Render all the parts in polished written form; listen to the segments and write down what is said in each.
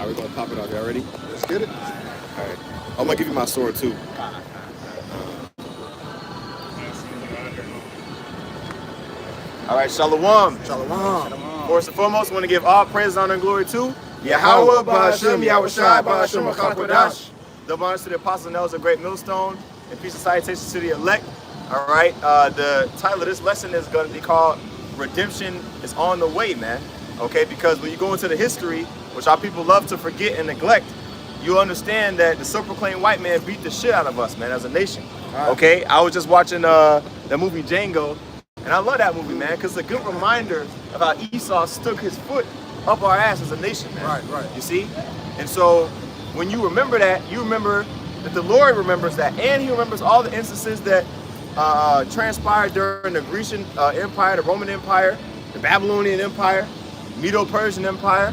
Are we gonna pop it out? Y'all ready? Let's get it. All right. I'm gonna give you my sword too. All right, Shalom. Shalom. First and foremost, I want to give all praise, honor, and glory to Yahweh, Ba'ashem, Yahushai, Ba'ashem, HaKadosh. Double honors to the Apostle Nels, a great millstone, and peace and salutations to the elect. All right, the title of this lesson is going to be called Redemption is on the Way, man. Okay, because when you go into the history, which our people love to forget and neglect, you understand that the self-proclaimed white man beat the shit out of us, man, as a nation. Okay, I was just watching the movie Django, and I love that movie, man, because it's a good reminder of how Esau stuck his foot up our ass as a nation, man. Right. You see? And so when you remember that, you remember that the Lord remembers that, and he remembers all the instances that transpired during the Grecian Empire, the Roman Empire, the Babylonian Empire, Medo-Persian Empire,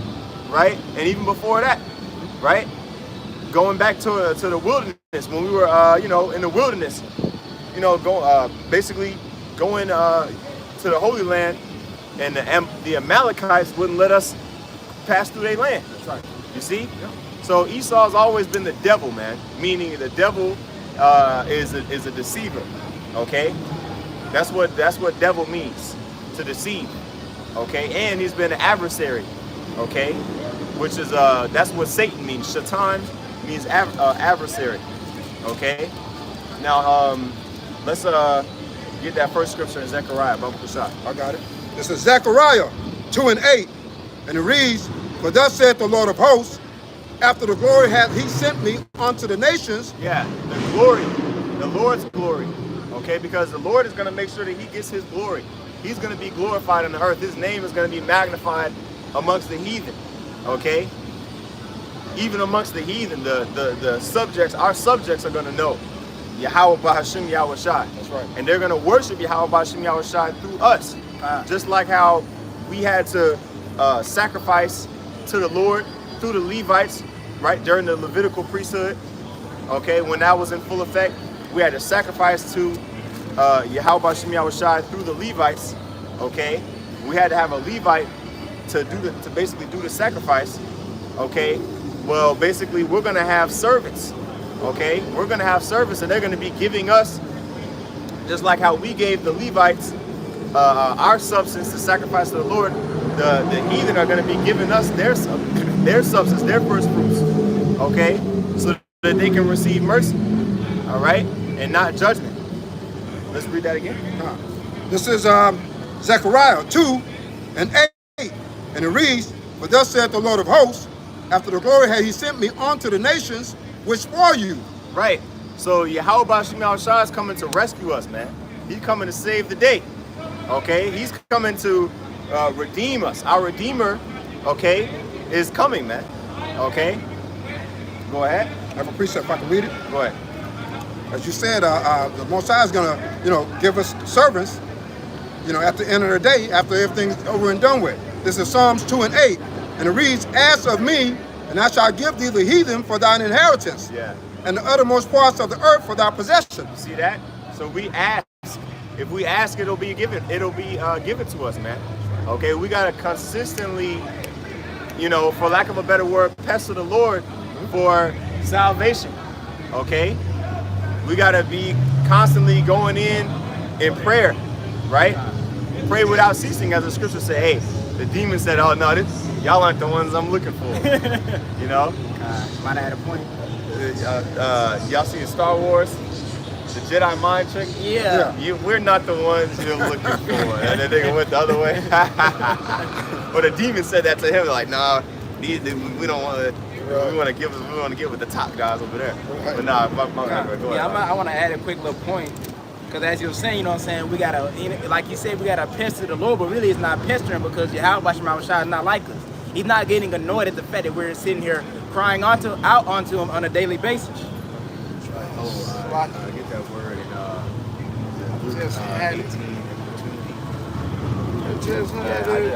right? And even before that, right? Going back to the wilderness, when we were, in the wilderness, basically going to the Holy Land, and the Amalekites wouldn't let us pass through their land. That's right. You see? Yeah. So Esau's always been the devil, man. Meaning the devil is a deceiver. Okay? That's what devil means, to deceive. Okay? And he's been an adversary. Okay? Which is that's what Satan means. Shaitan means adversary. Okay? Now let's get that first scripture in Zechariah, Baruch Hushai. I got it. This is Zechariah 2:8, and it reads, "For thus saith the Lord of hosts, after the glory hath he sent me unto the nations." Yeah, the glory, the Lord's glory. Okay, because the Lord is going to make sure that he gets his glory. He's going to be glorified on the earth. His name is going to be magnified amongst the heathen. Okay? Even amongst the heathen, the subjects, our subjects are going to know Yahweh Ba'ashem Yahushai. That's right. And they're going to worship Yahweh Ba'ashem Yahushai through us. Just like how we had to sacrifice to the Lord through the Levites, right, during the Levitical priesthood. Okay, when that was in full effect, we had to sacrifice to Yahweh Ba'ashem Yahushai through the Levites. Okay, we had to have a Levite to basically do the sacrifice. Okay, well, basically we're going to have servants. Okay, we're going to have servants, and they're going to be giving us, just like how we gave the Levites our substance to sacrifice to the Lord. The heathen are going to be giving us their substance, their first fruits. Okay, so that they can receive mercy. All right, and not judgment. Let's read that again. This is Zechariah 2:8, and it reads, "For thus saith the Lord of hosts, after the glory hath he sent me unto the nations which for you." Right. So Yahweh Ba'ashem Yahushua is coming to rescue us, man. He's coming to save the day. Okay? He's coming to redeem us. Our Redeemer, okay, is coming, man. Okay? Go ahead. I have a precept if I can read it. Go ahead. As you said, the Most High is gonna, give us servants, at the end of the day, after everything's over and done with. This is Psalms 2:8, and it reads, "Ask of me, and I shall give thee the heathen for thine inheritance, Yeah. and the uttermost parts of the earth for thy possession." See that? So we ask. If we ask, it'll be given. It'll be given to us, man. Okay, we gotta consistently, for lack of a better word, pester the Lord for salvation. Okay, we gotta be constantly going in prayer, right? Pray without ceasing, as the scripture say. Hey, the demon said, "Oh no, y'all aren't the ones I'm looking for." Might have had a point. Y'all see Star Wars? The Jedi mind trick? Yeah. We're not the ones you're looking for. And then they went the other way. But the demon said that to him. They're like, "Nah, we don't want to. We want to give with the top guys over there." Right. But nah, my go ahead. Yeah, I want to add a quick little point. Because as you were saying, we got to, like you said, we got to pester the Lord, but really it's not pestering because Yahweh Ba'ashem Yahushua is not like us. He's not getting annoyed at the fact that we're sitting here crying out onto him on a daily basis. Get that word in Luke 18.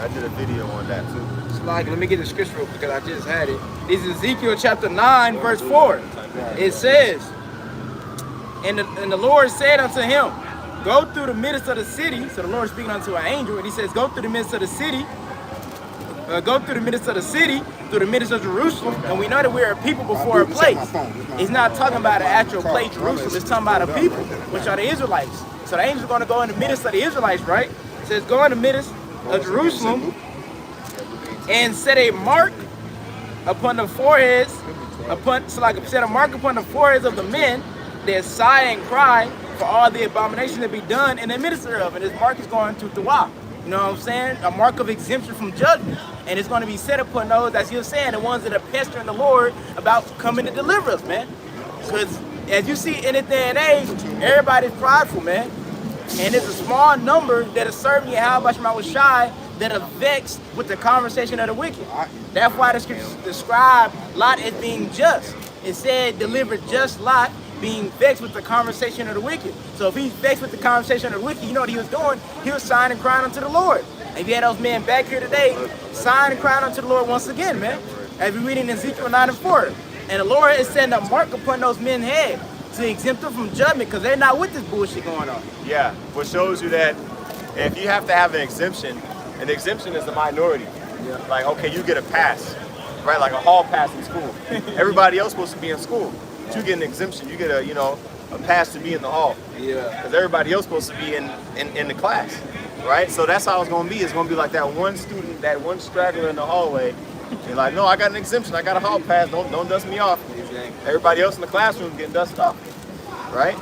I did a video on that too. Let me get the scripture real quick because I just had it. This is Ezekiel chapter 9, verse 4. It says, and the Lord said unto him, "Go through the midst of the city." So the Lord is speaking unto an angel, and he says, "Go through the midst of the city. through the midst of Jerusalem, and we know that we're a people before a place. He's not talking about an actual place, Jerusalem. It's talking about a people, which are the Israelites. So the angels are going to go in the midst of the Israelites, right? It says, go in the midst of Jerusalem and set a mark upon the foreheads, set a mark upon the foreheads of the men that sigh and cry for all the abominations that be done in the midst thereof. And this mark is going to Tuwa. You know what I'm saying? A mark of exemption from judgment. And it's going to be set upon those, as you're saying, the ones that are pestering the Lord about coming to deliver us, man. Because as you see in this day and age, everybody's prideful, man. And it's a small number that are serving Yahweh Shema Shai that are vexed with the conversation of the wicked. That's why the scriptures describe Lot as being just. It said, deliver just Lot, being vexed with the conversation of the wicked. So if he's vexed with the conversation of the wicked, you know what he was doing? He was sighing and crying unto the Lord. And if you had those men back here today, sighing and crying unto the Lord once again, man. As we read in Ezekiel 9 and 4. And the Lord is setting a mark upon those men's head to exempt them from judgment, because they're not with this bullshit going on. Yeah, which shows you that if you have to have an exemption is the minority. Yeah. Like, okay, you get a pass, right? Like a hall pass in school. Everybody else supposed to be in school. But you get an exemption. You get a, a pass to be in the hall. Yeah. Because everybody else supposed to be in the class, right? So that's how it's going to be. It's going to be like that one student, that one straggler in the hallway. You're like, no, I got an exemption. I got a hall pass. Don't dust me off. Exactly. Everybody else in the classroom getting dusted off, right?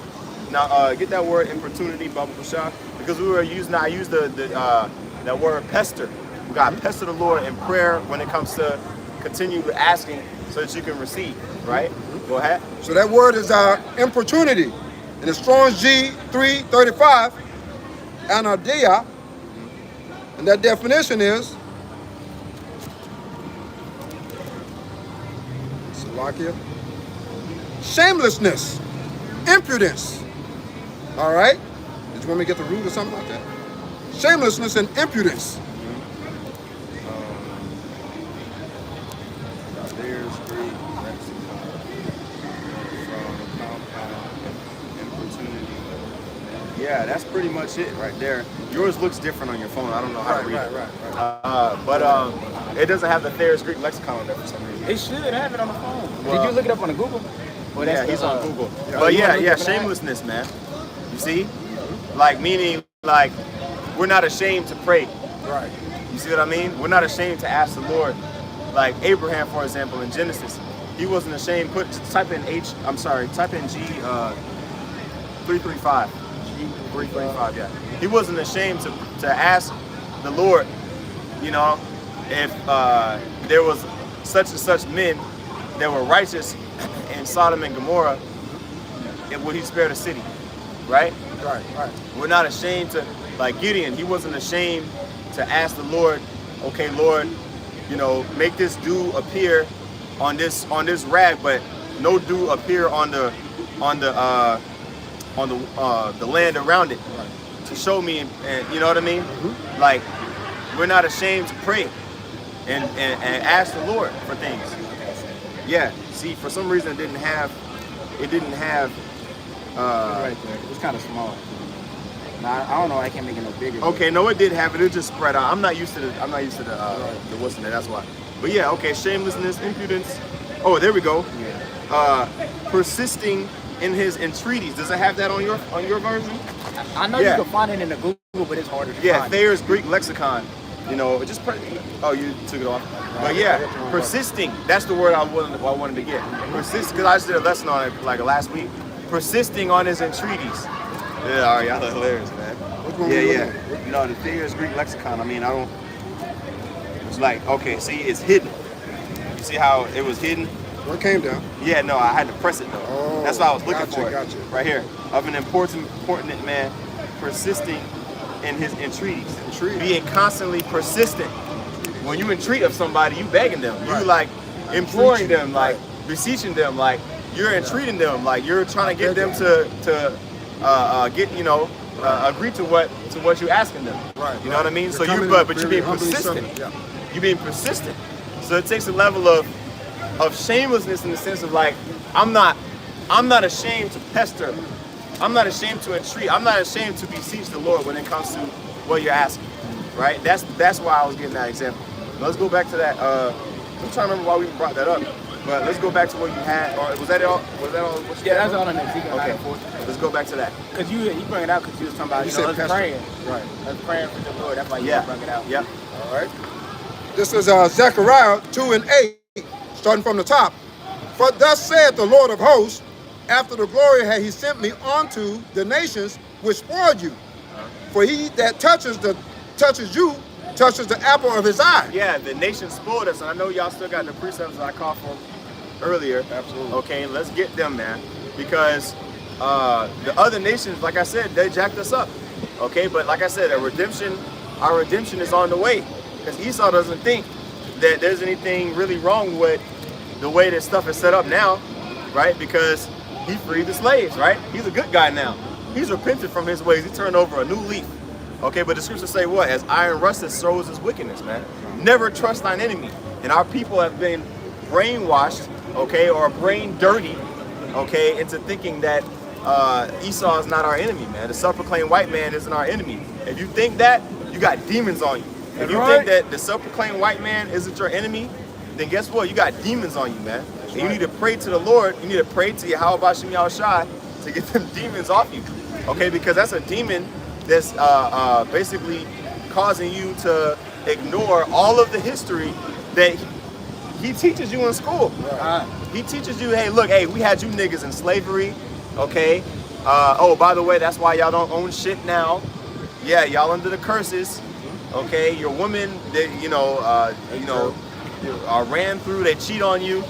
Now, get that word importunity, Baba Bashar, because I used that word pester. We got to pester the Lord in prayer when it comes to continue asking so that you can receive, right? Go ahead. So that word is importunity. In the Strong's G 335, anadia, and that definition is Slovakia, shamelessness, impudence. All right? Did you want me to get the root or something like that? Shamelessness and impudence. There's Greek lexicon from compound importunity. Yeah, that's pretty much it right there. Yours looks different on your phone. I don't know how to read it. Right. But it doesn't have the Thayer's Greek lexicon on there for some reason. It should have it on the phone. Did you look it up on the Google? Well, yeah, he's on Google. But yeah, shamelessness, man. You see? Like, meaning, like, we're not ashamed to pray. Right. You see what I mean? We're not ashamed to ask the Lord. Like Abraham, for example, in Genesis, he wasn't ashamed. Type in G 335. G 335, yeah. He wasn't ashamed to ask the Lord, if there was such and such men that were righteous in Sodom and Gomorrah, would he spare the city? Right? Right. We're not ashamed to, like Gideon, he wasn't ashamed to ask the Lord, okay, Lord, make this dew appear on this rag, but no dew appear on the land around it, right, to show me, and you know what I mean? Mm-hmm. Like, we're not ashamed to pray and ask the Lord for things. Yeah. See, for some reason it didn't have. Right there. It's kind of small. Now, I don't know. I can't make it no bigger. Okay, no, it did have it. It just spread out. I'm not used to the what's in there. That's why. But yeah, okay. Shamelessness, impudence. Oh, there we go. Yeah. Persisting in his entreaties. Does it have that on your version? I know you can find it in the Google, but it's harder to find. Yeah, Thayer's Greek lexicon. Just you took it off. But yeah, persisting. That's the word I wanted to get. Persist, because I just did a lesson on it like last week. Persisting on his entreaties. Yeah, y'all are hilarious, man. Yeah. No, the Thayer's Greek lexicon. I mean, it's like, okay, see, it's hidden. You see how it was hidden? Well, it came down. Yeah, no, I had to press it though. Oh, that's what I was looking for. Gotcha. Right here. Of an important man persisting in his entreaties. Being constantly persistent. When you entreat of somebody, you begging them. Right. You like imploring them, like beseeching them, like you're entreating them, like you're trying to get them to agree to what you're asking them. Right. You know what I mean? So but you're being persistent. Yeah. You're being persistent. So it takes a level of shamelessness in the sense of like, I'm not ashamed to pester. I'm not ashamed to entreat. I'm not ashamed to beseech the Lord when it comes to what you're asking. Right? That's why I was getting that example. Let's go back to that I'm trying to remember why we brought that up. But let's go back to what you had. Or was that all? Was that all? What you Yeah, had? that's all in Ezekiel Okay. 9:14. Let's go back to that. Because you bring it out because you was talking about, You you know, said us pastor. praying. Right. Us praying for the Lord. That's why you Yeah. bring it out. Yep. All right. This is Zechariah 2 and 8, starting from the top. For thus saith the Lord of hosts, after the glory had he sent me unto the nations which spoiled you. For he that touches you touches the apple of his eye. Yeah, the nation spoiled us, and I know y'all still got the precepts that I called for earlier. Absolutely. Okay, let's get them, man, because the other nations, like I said, they jacked us up. Okay, but like I said, our redemption is on the way, because Esau doesn't think that there's anything really wrong with the way that stuff is set up now, right? Because he freed the slaves, right? He's a good guy now. He's repented from his ways. He turned over a new leaf. Okay, but the scriptures say what? As iron rusteth, so is his wickedness, man. Never trust thine enemy. And our people have been brainwashed, okay, or brain dirty, okay, into thinking that Esau is not our enemy, man. The self-proclaimed white man isn't our enemy. If you think that, you got demons on you. If you think that the self-proclaimed white man isn't your enemy, then guess what? You got demons on you, man. And you need to pray to the Lord. You need to pray to Yahweh Bashem Yahushai to get them demons off you, okay? Because that's a demon that's basically causing you to ignore all of the history that he teaches you in school. He teaches you, hey, look, hey, we had you niggas in slavery, okay? Oh, by the way, that's why y'all don't own shit now. Yeah, y'all under the curses, okay? Your women, they, ran through, they cheat on you,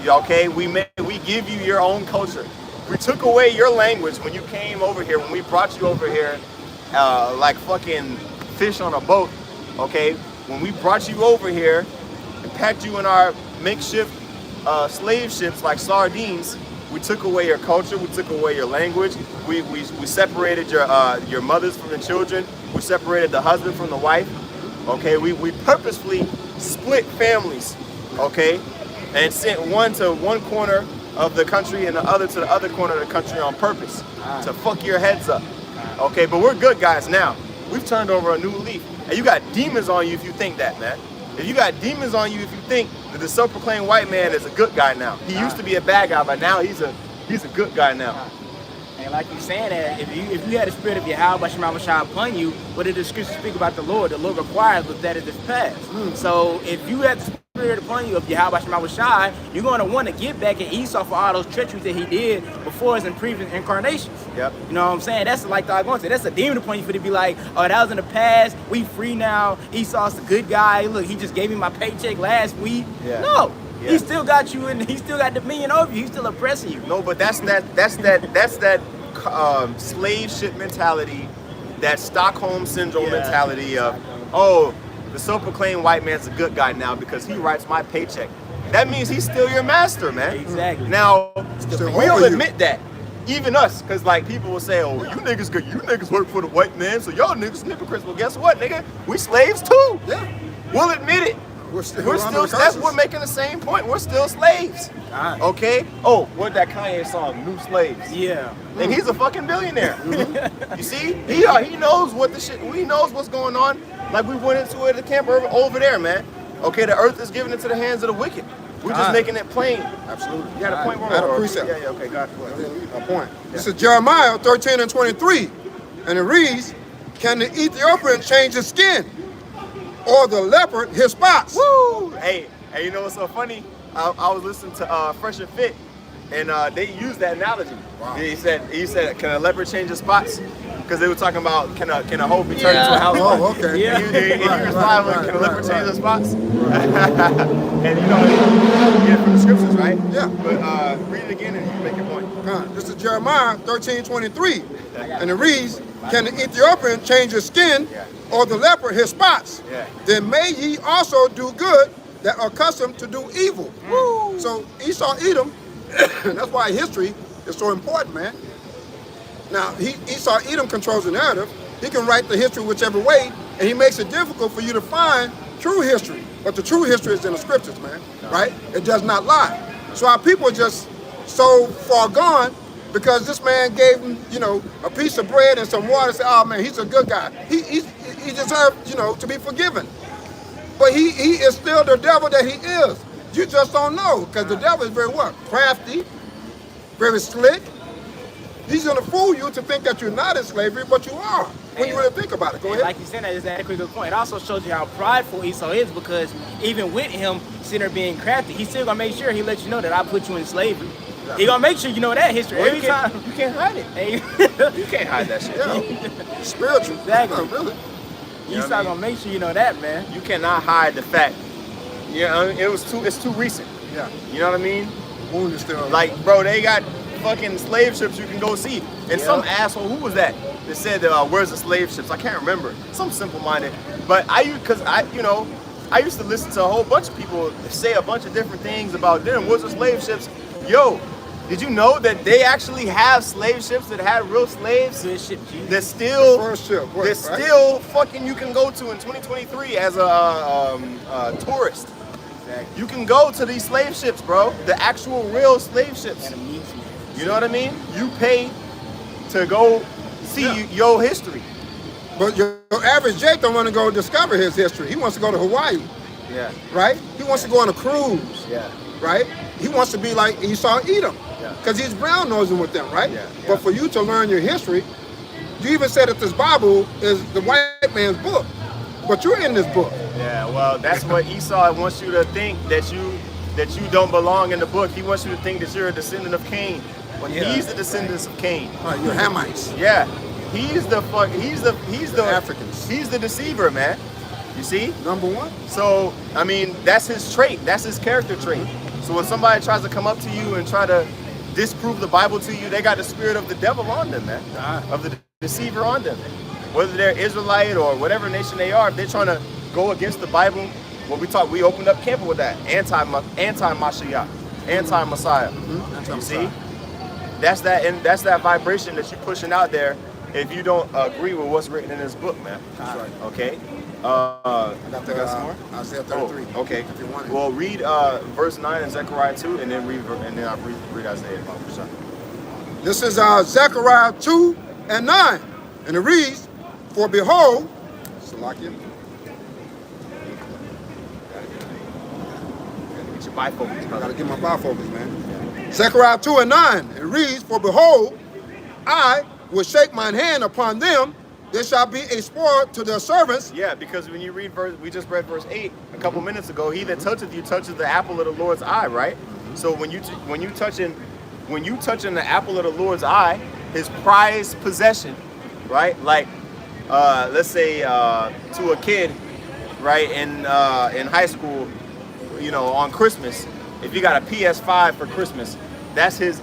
okay? We give you your own culture. We took away your language when you came over here, when we brought you over here like fucking fish on a boat, okay? When we brought you over here and packed you in our makeshift slave ships like sardines, we took away your culture, we took away your language, we separated your mothers from the children, we separated the husband from the wife, okay? We purposefully split families, okay? And sent one to one corner of the country and the other to the other corner of the country on purpose to fuck your heads up. Okay, but we're good guys now. We've turned over a new leaf. And you got demons on you if you think that, man. If you got demons on you if you think that the self-proclaimed white man is a good guy now. He used to be a bad guy, but now he's a good guy now. And like you saying that, if you had the spirit of Yahweh Bashem Yahushai upon you, what did the scriptures speak about the Lord? The Lord requires but that it is past. So if you had the spirit upon you of Yahweh Bashem Yahushai, you're going to want to get back at Esau for all those treacheries that he did before his previous incarnations. Yep. You know what I'm saying? That's like I'm going to say, that's a demon upon you for to be like, oh, that was in the past. We free now. Esau's a good guy. Look, he just gave me my paycheck last week. Yeah. No. Yeah. He still got you and he still got dominion over you. He's still oppressing you. No, but that's that slave ship mentality, that Stockholm syndrome mentality of, oh, the self-proclaimed white man's a good guy now because he writes my paycheck. That means he's still your master, man. Exactly. Now, Still we'll over you. admit that. Even us, because like people will say, oh, you niggas work for the white man, so y'all niggas hypocrites. Well, guess what, nigga? We slaves too. Yeah. We'll admit it. We're still We're under still, the that's curses. we're making the same point. We're still slaves. Alright. Okay? Oh, what that Kanye song, New Slaves. Yeah. And he's a fucking billionaire. You see? He knows what the shit, he knows what's going on. Like we went into it at the camp over there, man. Okay, the earth is given into the hands of the wicked. We're just making it plain. Absolutely. You got a point? I had a Or- precept. Yeah, okay, got it. A point. This is Jeremiah 13 and 23. And it reads, can the Ethiopian change his skin? Or the leopard his spots? Woo! Hey, you know what's so funny? I was listening to Fresh and Fit, and they used that analogy. Wow. He said, can a leopard change his spots? Because they were talking about can a hoe be turned into a house? Oh, okay. Yeah. And he replied with, can a leopard change his spots? And you get it from the scriptures, right? Yeah. But read it again and you make your point. This is Jeremiah 13:23. And it reads, can the Ethiopian change his skin or the leopard his spots? Yeah. Then may ye also do good that are accustomed to do evil. So Esau Edom, that's why history is so important, man. Now, Esau Edom controls the narrative. He can write the history whichever way, and he makes it difficult for you to find true history. But the true history is in the scriptures, man, right? It does not lie. So our people are just so far gone because this man gave him, a piece of bread and some water and said, oh man, he's a good guy. He deserved, to be forgiven. But he is still the devil that he is. You just don't know, because the devil is very what? Crafty, very slick. He's going to fool you to think that you're not in slavery, but you are. When you really think about it. Go And ahead. like you said, that is a good point. It also shows you how prideful Esau is, because even with him sitting there being crafty, he's still gonna make sure he lets you know that I put you in slavery. He gonna make sure you know that history Well, every time. you can't hide it. Hey, You can't hide that shit. Yeah. Spiritual. Exactly. Yeah, really. You know Esau what I mean? gonna make sure you know that, man. You cannot hide the fact. Yeah, it's too recent. Yeah. You know what I mean? The wound is still Like, bro, they got fucking slave ships you can go see. And some Yeah. asshole, who was that? That said, where's the slave ships? I can't remember. Some simple-minded. But I used to listen to a whole bunch of people say a bunch of different things about them. Where's the slave ships? Yo, did you know that they actually have slave ships that had real slaves? Good shit, Jesus. That still, first ship. What, that right? still fucking you can go to in 2023 as a tourist. Exactly. You can go to these slave ships, bro. The actual real slave ships. And amusement. You know what I mean? You pay to go see your history. But your average Jake don't want to go discover his history. He wants to go to Hawaii, Yeah. right? He wants to go on a cruise, Yeah. right? He wants to be like Esau Edom, Yeah. because he's brown nosing with them, right? Yeah, yeah. But for you to learn your history, you even said that this Bible is the white man's book, but you're in this book. Yeah, well, that's what Esau wants you to think, that you don't belong in the book. He wants you to think that you're a descendant of Cain. When Yeah. he's the descendants of Cain. Right, you're Hamites. Yeah. He's the Africans. He's the deceiver, man. You see? Number one. So, I mean, that's his trait. That's his character trait. So when somebody tries to come up to you and try to disprove the Bible to you, they got the spirit of the devil on them, man. Of the deceiver on them. Whether they're Israelite or whatever nation they are, if they're trying to go against the Bible, we opened up camp with that. Anti-Mashiach, anti-Messiah. You see? That's that vibration that you're pushing out there if you don't agree with what's written in this book, man. That's right. Okay? I got some more. Isaiah 33. Oh, okay. If you want it. Well, read verse 9 in Zechariah 2, and then I'll read Isaiah. This is Zechariah 2 and 9. And it reads, for behold, Salakia, Get your bifocals, I brother. gotta get my bifocals, man. Zechariah 2 and 9. It reads, for behold, I will shake mine hand upon them. There shall be a spoil to their servants. Yeah, because when you read we just read verse 8 a couple minutes ago. He that toucheth you touches the apple of the Lord's eye, right? So when you touching the apple of the Lord's eye, his prized possession, right? Like, let's say to a kid, right, in high school, you know, on Christmas, if you got a PS5 for Christmas, that's the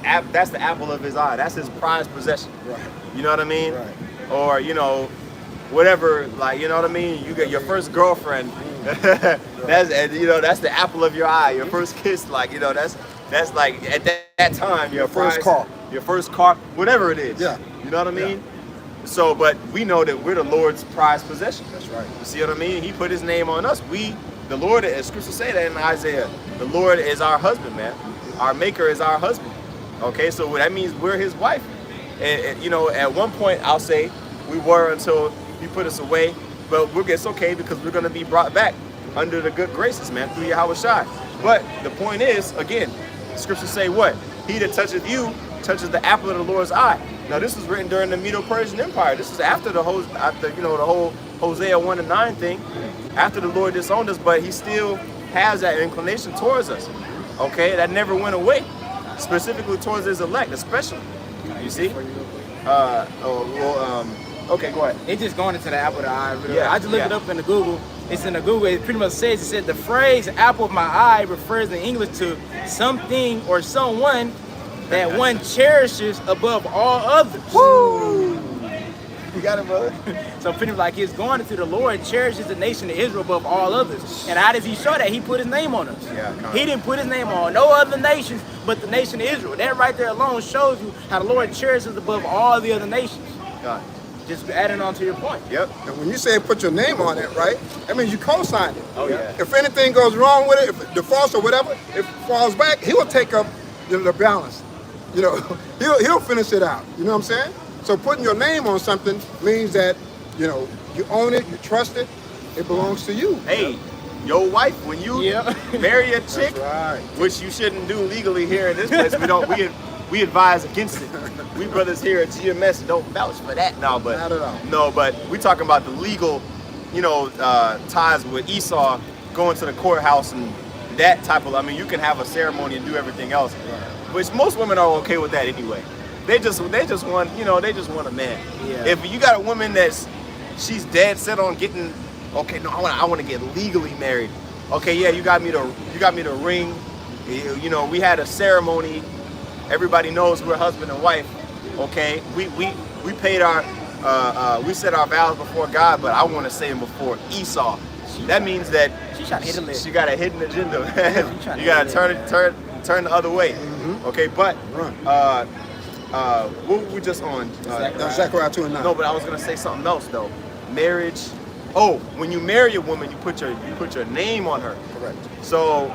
apple of his eye. That's his prized possession. Right. You know what I mean? Right. Or, you know, whatever, like, you know what I mean? You get your first girlfriend. That's the apple of your eye. Your first kiss, like, you know, that's like at that time your first prize- car. your first car, whatever it is. Yeah. You know what I mean? So, but we know that we're the Lord's prized possession. That's right. You see what I mean? He put his name on us. The Lord, as Scripture say that in Isaiah, the Lord is our husband, man. Our maker is our husband. Okay, so that means we're his wife. And you know, at one point I'll say we were until he put us away, but it's okay because we're gonna be brought back under the good graces, man, through Yahweh Shai. But the point is, again, Scripture say what? He that toucheth you touches the apple of the Lord's eye. Now this was written during the Medo-Persian Empire. This is after the whole Hosea 1 and 9 thing. After the Lord disowned us, but he still has that inclination towards us. Okay, that never went away. Specifically towards his elect, especially. You see? Okay, go ahead. It's just going into the apple of the eye. Really. Yeah, I just looked it up in the Google. It's in the Google. It pretty much says, it said the phrase apple of my eye refers in English to something or someone that one cherishes above all others. Woo! You got it, brother. So pretty much like it's going into the Lord cherishes the nation of Israel above all others. And how does he show that? He put his name on us. Yeah, come on. He didn't put his name on no other nations but the nation of Israel. That right there alone shows you how the Lord cherishes above all the other nations. God. Just adding on to your point. Yep. And when you say put your name on it, right, that means you co-signed it. Oh, yeah. If anything goes wrong with it, if it defaults or whatever, if it falls back, he will take up the balance. You know, he'll finish it out. You know what I'm saying? So putting your name on something means that, you know, you own it, you trust it, it belongs to you. Hey, your wife, when you Yeah. marry a chick, That's right. which you shouldn't do legally here in this place, we advise against it. We brothers here at GMS don't vouch for that. No, but Not at all. no, but we talking about the legal, ties with Esau going to the courthouse and that type of. I mean, you can have a ceremony and do everything else, which most women are okay with that anyway. They just want, they just want a man. Yeah. If you got a woman she's dead set on getting, okay, no, I want to get legally married. Okay, yeah, you got me the ring. We had a ceremony. Everybody knows we're husband and wife. Okay, we paid we said our vows before God, but I want to say them before Esau. That means that She trying to hit a lick. she got a hidden agenda. She trying to You gotta hit a turn the other way. Okay, but Right. what were we just on? That's Zechariah 2 and 9. No, but I was gonna say something else though. Marriage. Oh, when you marry a woman, you put your name on her. Correct. So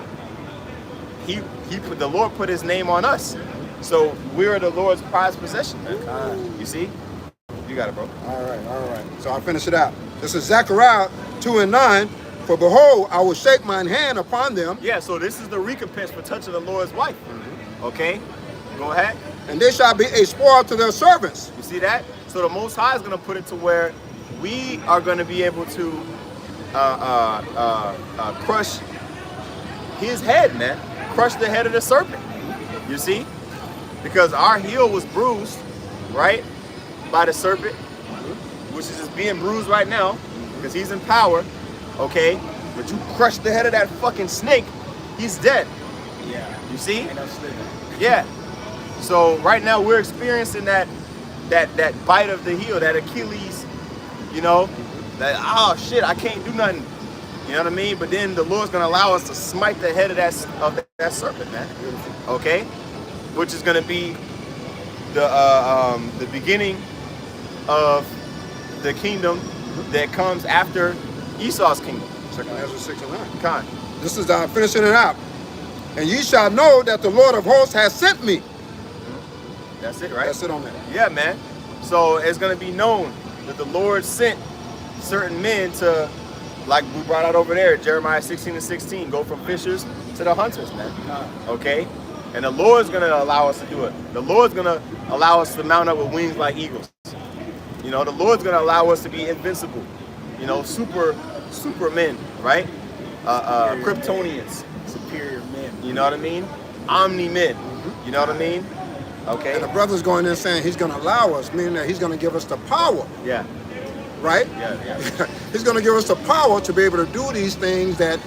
the Lord put His name on us. So we're the Lord's prized possession, man. You see? You got it, bro. All right. So I'll finish it out. This is Zechariah 2 and 9. For behold, I will shake mine hand upon them, Yeah. So this is the recompense for touching the Lord's wife. Okay. Go ahead. and they shall be a spoil to their servants. You see that? So the Most High is going to put it to where we are going to be able to crush his head, man. Crush the head of the serpent. You see? Because our heel was bruised, right, by the serpent, which is just being bruised right now, because he's in power, okay? But you crush the head of that fucking snake, he's dead. Yeah. You see? Ain't no slipping. Yeah. So right now we're experiencing that bite of the heel, that Achilles, that oh shit, I can't do nothing. You know what I mean? But then the Lord's gonna allow us to smite the head of that serpent, man. Okay? Which is gonna be the beginning of the kingdom that comes after Esau's kingdom. 2 Ezra 6 and 9. Khan. This is finishing it out. And ye shall know that the Lord of hosts has sent me. That's it, right? That's it on that. Yeah, man. So it's gonna be known that the Lord sent certain men to, like we brought out over there, Jeremiah 16 and 16, go from fishers to the hunters, man. Okay? And the Lord's gonna allow us to do it. The Lord's gonna allow us to mount up with wings like eagles. The Lord's gonna allow us to be invincible. Supermen, right? Kryptonians. Superior men. You know what I mean? Omni-men. You know what I mean? Okay? And the brother's going in saying he's going to allow us, meaning that he's going to give us the power, Yeah. right? Yeah. He's going to give us the power to be able to do these things that,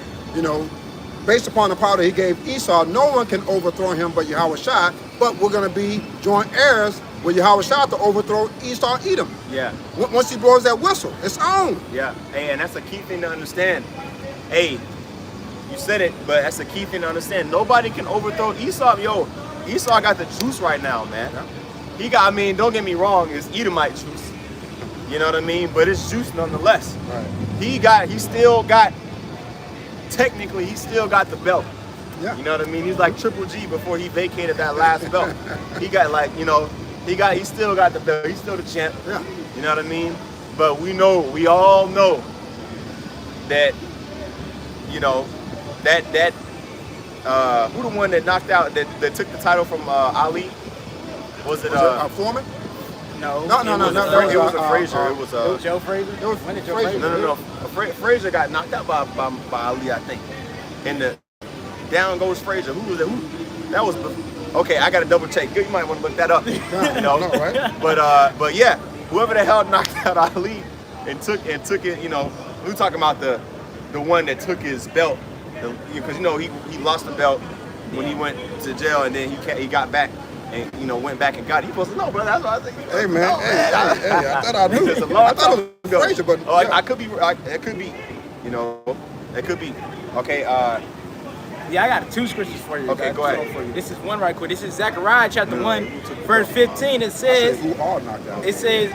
based upon the power that he gave Esau, no one can overthrow him but Yahweh Shai, but we're going to be joint heirs with Yahweh Shai to overthrow Esau, Edom. Yeah. Once he blows that whistle, it's on. Yeah. Hey, and that's a key thing to understand. Hey, you said it, but that's a key thing to understand. Nobody can overthrow Esau. Yo, Esau got the juice right now, man. He got, don't get me wrong, it's Edomite juice. You know what I mean? But it's juice nonetheless. Right. He still got the belt. Yeah. You know what I mean? He's like Triple G before he vacated that last belt. He got he still got the belt. He's still the champ. Yeah. You know what I mean? But we all know that, who the one that knocked out, that took the title from Ali? Was it Foreman? No. No. It was a Frazier. It was It was Joe Frazier? It was When did Joe Frazier. Frazier? No. Frazier got knocked out by Ali, I think. And the down goes Frazier. Who was it? That was okay. I got to double check. You might want to look that up. No, right? But yeah, whoever the hell knocked out Ali and took it. We talking about the one that took his belt, because he lost the belt when he went to jail, and then he got back and went back and got it. He supposed to know, bro. That's what I think. Hey, man. Hey, I thought I knew. It's a long I thought time it was ago. Frazier, but Oh, yeah. I could be. It could be. It could be. Okay. Yeah, I got two scriptures for you. Okay, guys. go ahead. For you. This is one right quick. This is Zechariah chapter 1, verse 15. It I said, says, who all knocked out? It says,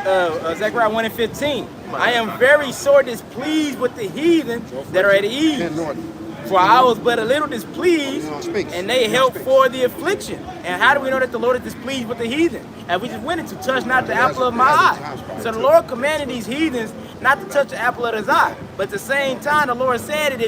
Zechariah 1 and 15, I am very sore displeased with the heathen that are at ease. Ken Norton. For I was but a little displeased, You don't speak. and they You don't helped speak. for the affliction. And how do we know that the Lord is displeased with the heathen? And we just went into touch not the apple of my eye. So the Lord commanded these heathens not to touch the apple of his eye. But at the same time, the Lord said that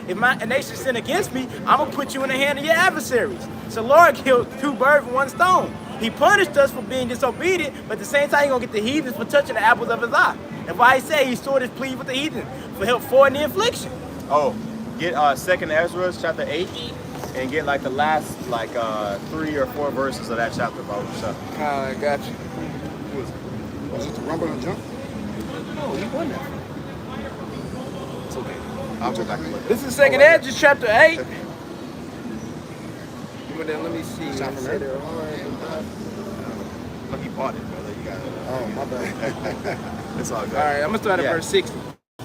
if my nation sin against me, I'm gonna put you in the hand of your adversaries. So the Lord killed 2 birds with 1 stone. He punished us for being disobedient, but at the same time, he's gonna get the heathens for touching the apples of his eye. And why he said he stored his plea with the heathen for help for in the affliction. Oh, get 2nd Ezra chapter 8 and get like the last 3 or 4 verses of that chapter, bro. So. I got you. Was it the rumble and jump? No, you won that. It's okay. I'll go back and look. This is 2nd Ezra chapter 8. Let me see. Sound familiar? Look, he bought it, brother. You got it. Oh, my bad. It's all good. All right, I'm gonna start at Yeah. verse 60.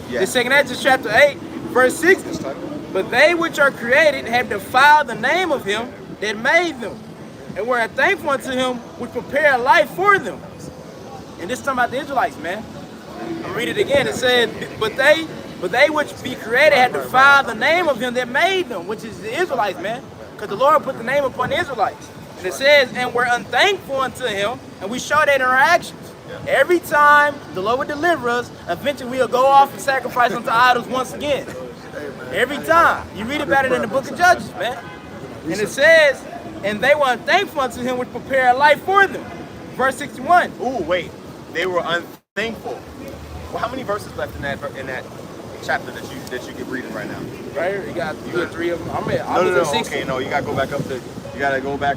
Yeah. It's 2nd Ezra chapter 8, verse 60. But they which are created have defiled the name of him that made them, and were unthankful unto him which prepared life for them. And this is talking about the Israelites, man. I'll read it again. It said, but they which be created had defiled the name of him that made them, which is the Israelites, man. Because the Lord put the name upon the Israelites. And it says, and were unthankful unto him, and we show that in our actions. Yeah. Every time the Lord will deliver us, eventually we'll go off and sacrifice unto idols once again. Every time. You read about it in the book of Judges, man. And it says, and they were unthankful unto him which prepared life for them. Verse 61. Ooh, wait. They were unthankful. Well, how many verses left in that chapter that you keep reading right now? Right here, you got 2 or 3 of them. I'm No. at 60. Okay, no, you gotta go back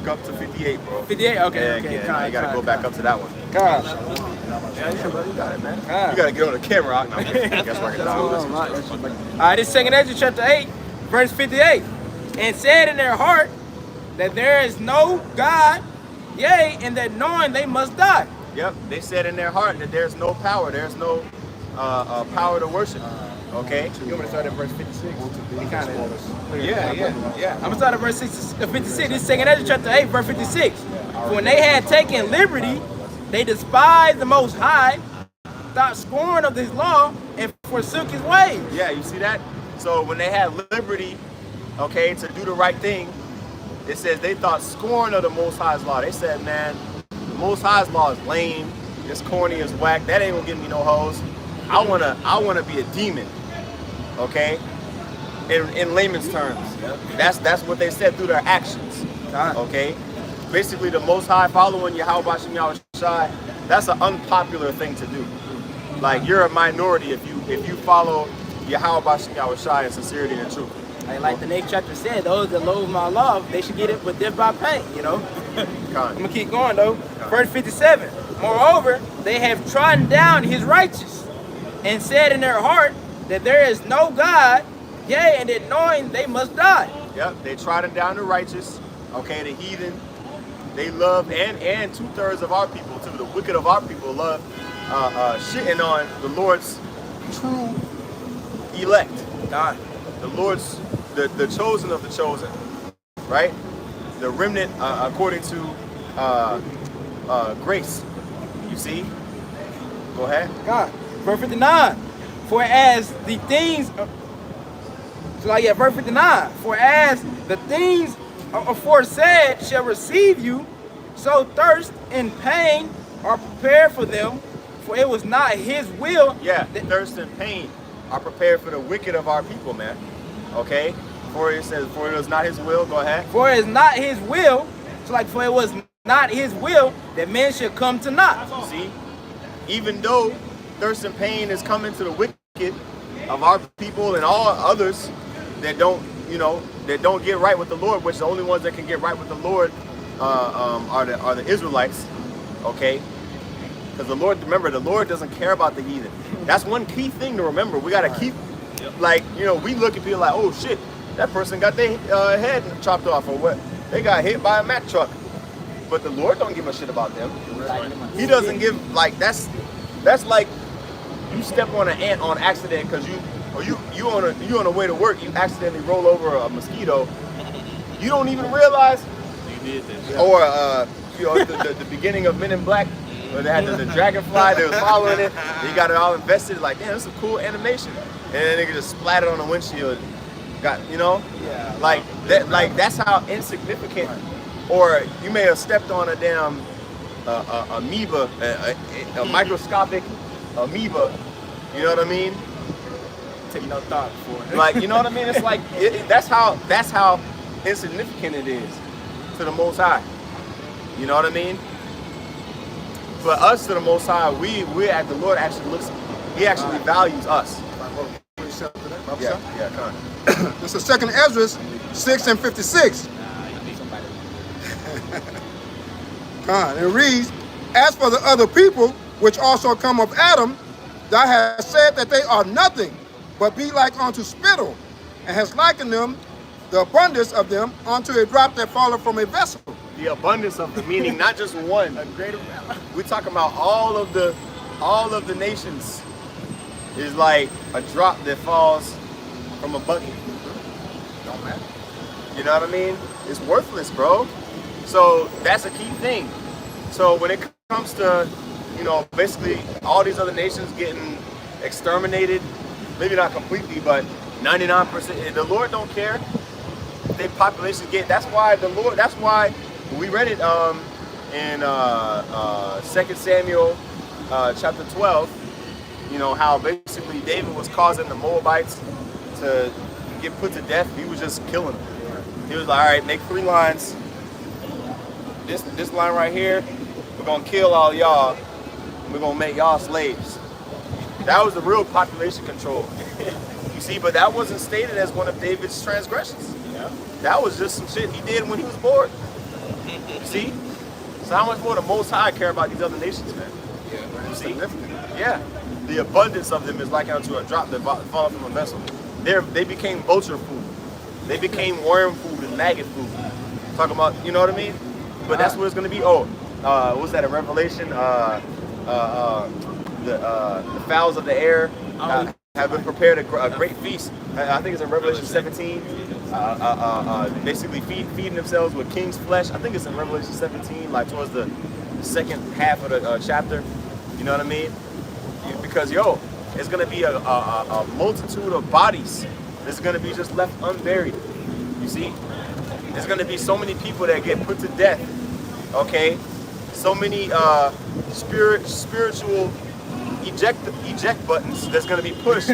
up to 58, bro. 58? Okay, Yeah, okay. yeah, you gotta go back up to that one. Gosh. Yeah, bro, you got it, man. Ah. You gotta get on the camera. No, guess what? Alright, this is 2nd Ezra chapter 8, verse 58. And said in their heart that there is no God, yea, and that knowing they must die. Yep, they said in their heart that there's no power, there's no power to worship. Okay? You want me to start at verse 56? Yeah. I'm going to start at verse 56. This is 2nd Ezra chapter 8, verse 56. For when they had taken liberty, they despised the Most High, thought scorn of his law, and forsook his ways. Yeah, you see that? So when they had liberty, okay, to do the right thing, it says they thought scorn of the Most High's law. They said, man, the Most High's law is lame, it's corny, it's whack, that ain't gonna give me no hoes. I wanna be a demon. Okay? In layman's terms. That's what they said through their actions. Okay? Basically the Most High following Yahweh Shem Yahushai, that's an unpopular thing to do. Like you're a minority if you follow Yahweh Shem Yahushai in sincerity and truth. Like the next chapter said, those that loathe my law, they should get it with death by pain, you know? I'm gonna keep going though. Verse 57. Moreover, they have trodden down his righteous, and said in their heart that there is no God, yea, and that knowing they must die. Yep, they trodden down the righteous, okay, the heathen. They love, and 2/3 of our people too, the wicked of our people love shitting on the Lord's true elect. God. The Lord's, the chosen of the chosen, right? The remnant according to grace. You see? Go ahead. God. Verse 59. For as the things, verse 59. For as the things aforesaid shall receive you, so thirst and pain are prepared for them, for it was not his will. Yeah, thirst and pain are prepared for the wicked of our people, man. Okay? For it says, for it was not his will. Go ahead. For it is not his will, for it was not his will that men should come to naught. See? Even though thirst and pain is coming to the wicked of our people and all others that don't, that don't get right with the Lord, which the only ones that can get right with the Lord are the Israelites. Okay? Because the Lord, remember, the Lord doesn't care about the heathen. That's one key thing to remember. We got to keep, we look at people like, oh shit, that person got their head chopped off or what? They got hit by a Mack truck. But the Lord don't give a shit about them. He doesn't give, that's like you step on an ant on accident because you on the way to work, you accidentally roll over a mosquito. You don't even realize you did this. Or the beginning of Men in Black, where they had the dragonfly, they was following it, they got it all invested, like, damn, that's a cool animation. And then they could just splattered on the windshield. Got, Yeah. like that's how insignificant. Or you may have stepped on a damn amoeba, a microscopic amoeba, You know what I mean? Take no thought for it. Like, you know what I mean? It's like that's how insignificant it is to the Most High. You know what I mean? But us to the Most High, we at the Lord actually looks. He actually values us. Yeah, come on. This is 2nd Ezra 6 and 56. Come on. It reads, as for the other people, which also come of Adam, thou hast said that they are nothing, but be like unto spittle, and hast likened them, the abundance of them, unto a drop that falleth from a vessel. The abundance of the meaning, not just one. A greater. We're talking about all of the nations is like a drop that falls from a bucket. Don't matter. You know what I mean? It's worthless, bro. So that's a key thing. So when it comes to, you know, basically all these other nations getting exterminated, maybe not completely, but 99%, the Lord don't care if their population get. That's why we read it in 2 Samuel chapter 12, you know, how basically David was causing the Moabites to get put to death. He was just killing them. He was like, all right, make 3 lines. This line right here, we're gonna kill all y'all. We're gonna make y'all slaves. That was the real population control. You see, but that wasn't stated as one of David's transgressions. Yeah. That was just some shit he did when he was bored. You see? So how much more the Most High care about these other nations, man? Yeah, You see? significant. Yeah. The abundance of them is like unto a drop that falls from a vessel. They became vulture food. They became worm food and maggot food. Talking about, you know what I mean? But that's what it's gonna be. Oh, what's that in Revelation? The fowls of the air have been prepared a great feast. I think it's in Revelation 17. Basically feeding themselves with king's flesh. I think it's in Revelation 17, like towards the second half of the chapter. You know what I mean? Because it's gonna be a multitude of bodies that's gonna be just left unburied. You see? There's gonna be so many people that get put to death. Okay? So many spiritual eject buttons that's gonna be pushed.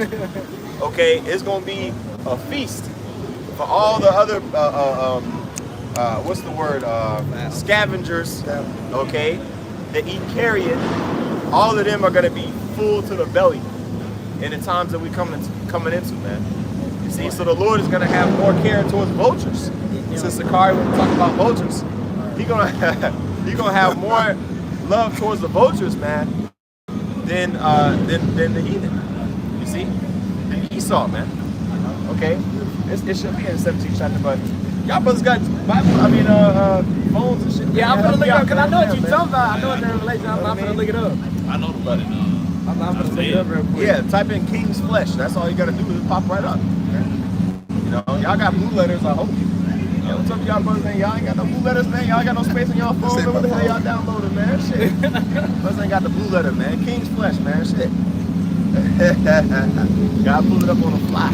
Okay? It's gonna be a feast for all the other what's the word? Scavengers. Okay? That eat carrion. All of them are gonna be full to the belly in the times that we coming into, man. You see, so the Lord is gonna have more care towards vultures. Since Sakari was talking about vultures, he gonna have more love towards the vultures, man, than the heathen. You see, than Esau, man. Okay, it should be in the 17th chapter, but y'all brothers got phones and shit. Yeah, I'm gonna look it up because I know what you're man. talking about. I know it's in Revelation. I'm gonna look it up. I know about it. I'm gonna look it up real quick. Yeah, type in King's Flesh. That's all you gotta do is pop right up. You know, y'all got blue letters. I hope. Yeah, what's up, y'all brothers? Man, y'all ain't got no blue letters, man. Y'all ain't got no space in y'all phone. Man, what the hell y'all downloading, man? Shit. Brothers ain't got the blue letter, man. King's Flesh, man. Shit. Y'all pull it up on the fly.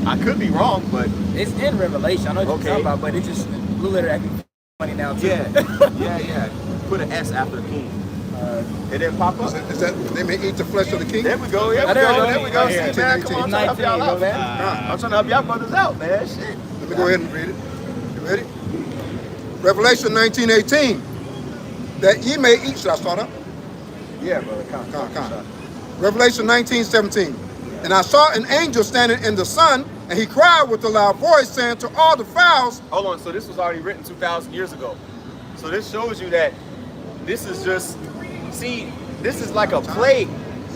I could be wrong, but It's in Revelation. I know what Okay. you're talking about, but it's just blue letter acting funny now too. yeah. Put an S after King. It didn't pop up. Is that they may eat the flesh of the king? There we go. There we There we go. go. There we go. Yeah. See, man, come on, I'm trying to help y'all out, man. I'm trying to help y'all brothers out, man. Shit. Let me go ahead and read it. You ready? Revelation 19:18. That ye may eat. Should I start up? Yeah, brother. Come on. Revelation 19:17. And I saw an angel standing in the sun, and he cried with a loud voice, saying to all the fowls. Hold on. So this was already written 2,000 years ago. So this shows you that this is just, see, this is like a plague,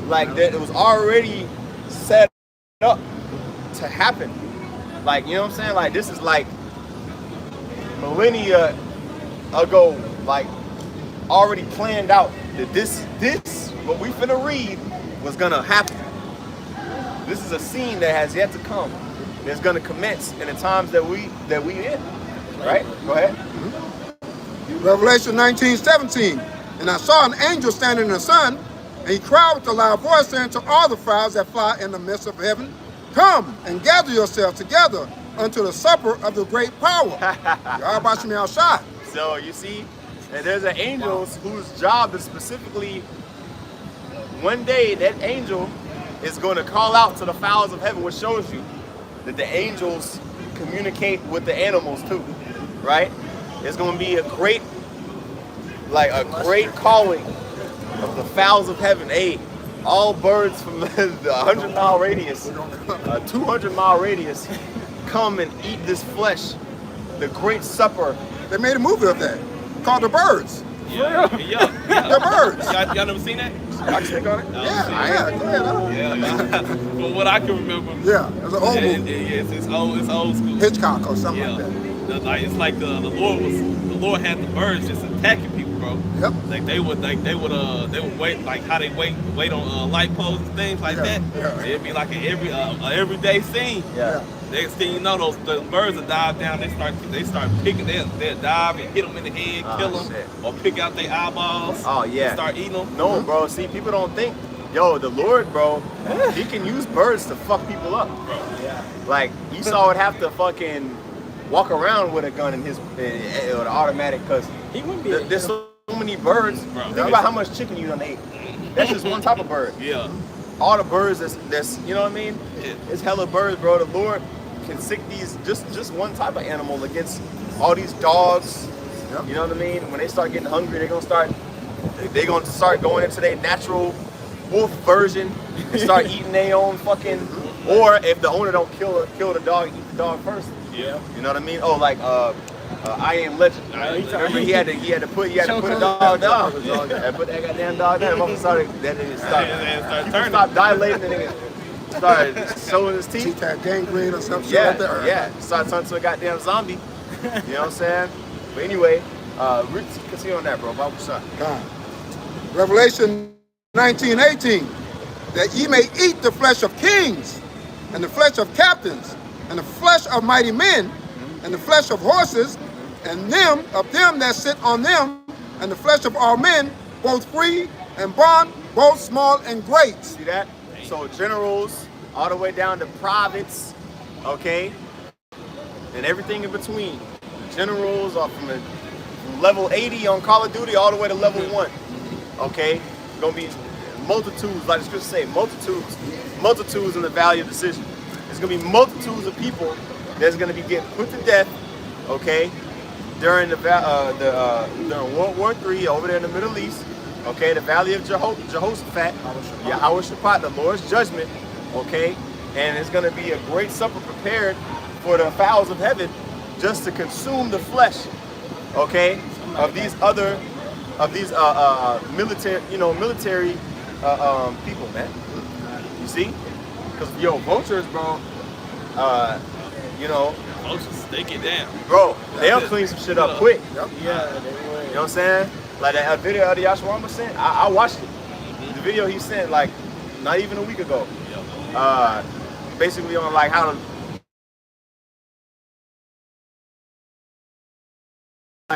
like that it was already set up to happen. Like, you know what I'm saying? Like, this is like millennia ago, like already planned out that this what we finna read was gonna happen. This is a scene that has yet to come. That's gonna commence in the times that we in. Right? Go ahead. Revelation 19:17. And I saw an angel standing in the sun, and he cried with a loud voice, saying to all the fowls that fly in the midst of heaven, come and gather yourselves together unto the supper of the great power. Yahweh Shai. So you see, And there's an angel whose job is specifically, one day that angel is going to call out to the fowls of heaven, which shows you that the angels communicate with the animals too, right? It's going to be a great calling of the fowls of heaven. Hey, all birds from the 100-mile radius, 200-mile radius, come and eat this flesh. The great supper. They made a movie of that called The Birds. Yeah. The Birds. Y'all never seen that? I can click on it. Yeah, go ahead. Yeah. From what I can remember. Yeah, it's an old movie. It's old school. Hitchcock or something Yeah. like that. It's like the Lord had the birds just attacking people, bro. Yep. Like they would wait, like how they wait on light poles and things like Yeah, that. yeah. It'd be like an everyday scene. Yeah. Next thing you know, those birds will dive down. They start picking. They'll dive and hit them in the head, kill them, shit. or pick out their eyeballs. Oh, yeah. And start eating them. No, bro. See, people don't think, yo, the Lord, bro, he can use birds to fuck people up. Bro. Yeah. Like, Esau would have to fucking walk around with a gun in his or the automatic, because He wouldn't be. there's so many birds. Bro. Think about how much chicken you done ate. That's just one type of bird. Yeah. All the birds that's you know what I mean? Yeah. It's hella birds, bro. The Lord can sick these just one type of animal against all these dogs. Yep. You know what I mean? When they start getting hungry, they're gonna start going into their natural wolf version and start eating their own fucking. Or if the owner don't kill the dog, eat the dog first. Yeah. You know what I mean? Oh, like I Am Legend. Remember he had to put a dog down. And put that goddamn dog down. Motherfucker started stop dilating and then started showing his teeth. Teeth had gangrene or something Yeah, like that. yeah. Started turning to a goddamn zombie. You know what I'm saying? But anyway, continue on that, bro. Bible shot. God. Revelation 19:18, that ye may eat the flesh of kings, and the flesh of captains, and the flesh of mighty men, and the flesh of horses, and them that sit on them, and the flesh of all men, both free and bond, both small and great. See that? So generals, all the way down to privates, okay, and everything in between. Generals are from level 80 on Call of Duty all the way to level 1. Okay, gonna be multitudes, like the scripture say, multitudes in the valley of decision. There's gonna be multitudes of people that's gonna be getting put to death, okay, during during World War III over there in the Middle East, okay, the valley of Jehoshaphat, Yahushua, the Lord's judgment, okay, and it's gonna be a great supper prepared for the fowls of heaven just to consume the flesh, okay, of these military people, man. You see? Because vultures, bro, Vultures, they get down. bro, they'll clean some shit up quick. Yeah, they would. You know what I'm saying? Like that video of the Yashua sent, I watched it. The video he sent like not even a week ago. Basically on like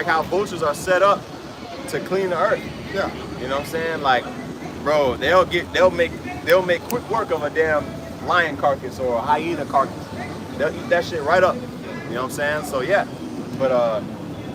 how vultures are set up to clean the earth. Yeah. You know what I'm saying? Like, bro, they'll make quick work of a damn lion carcass or a hyena carcass. They'll eat that shit right up. You know what I'm saying? So yeah. But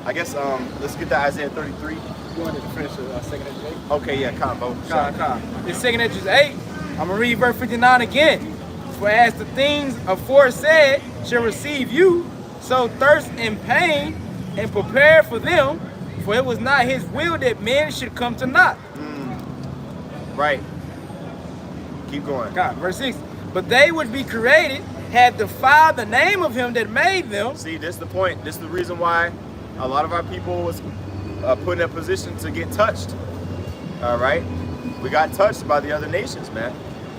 I guess let's get to Isaiah 33. You wanted to finish the second Edges 8? Okay, yeah, combo. The second Edges 8, I'm going to read verse 59 again. For as the things aforesaid shall receive you, so thirst and pain and prepare for them, for it was not his will that men should come to naught. Right. Keep going. God, verse 6. But they would be created had defiled the name of him that made them. See, this is the point. This is the reason why a lot of our people was put in a position to get touched. All right? We got touched by the other nations, man.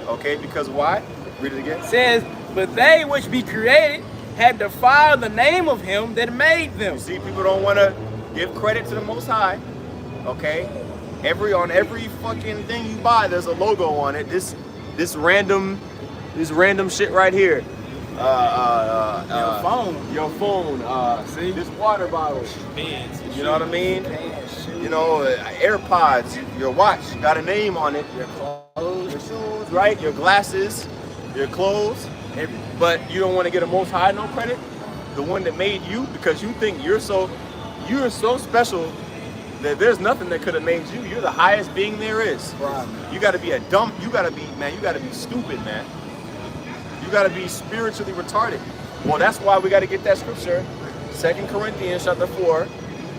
Okay, because why? Read it again. Says, but they which be created had defiled the name of him that made them. See, people don't want to give credit to the Most High. Okay? On every fucking thing you buy, there's a logo on it. This random shit right here. Your phone. See? This water bottle. Pins. You know what I mean? You know, AirPods, your watch, got a name on it. Your clothes, your shoes, right? Your glasses, your clothes. But you don't want to get a Most High no credit. The one that made you, because you think you're so special There's nothing that could have made you. You're the highest being there is. Right, man. You got to be you got to be stupid, man. You got to be spiritually retarded. Well, that's why we got to get that scripture, 2 Corinthians chapter 4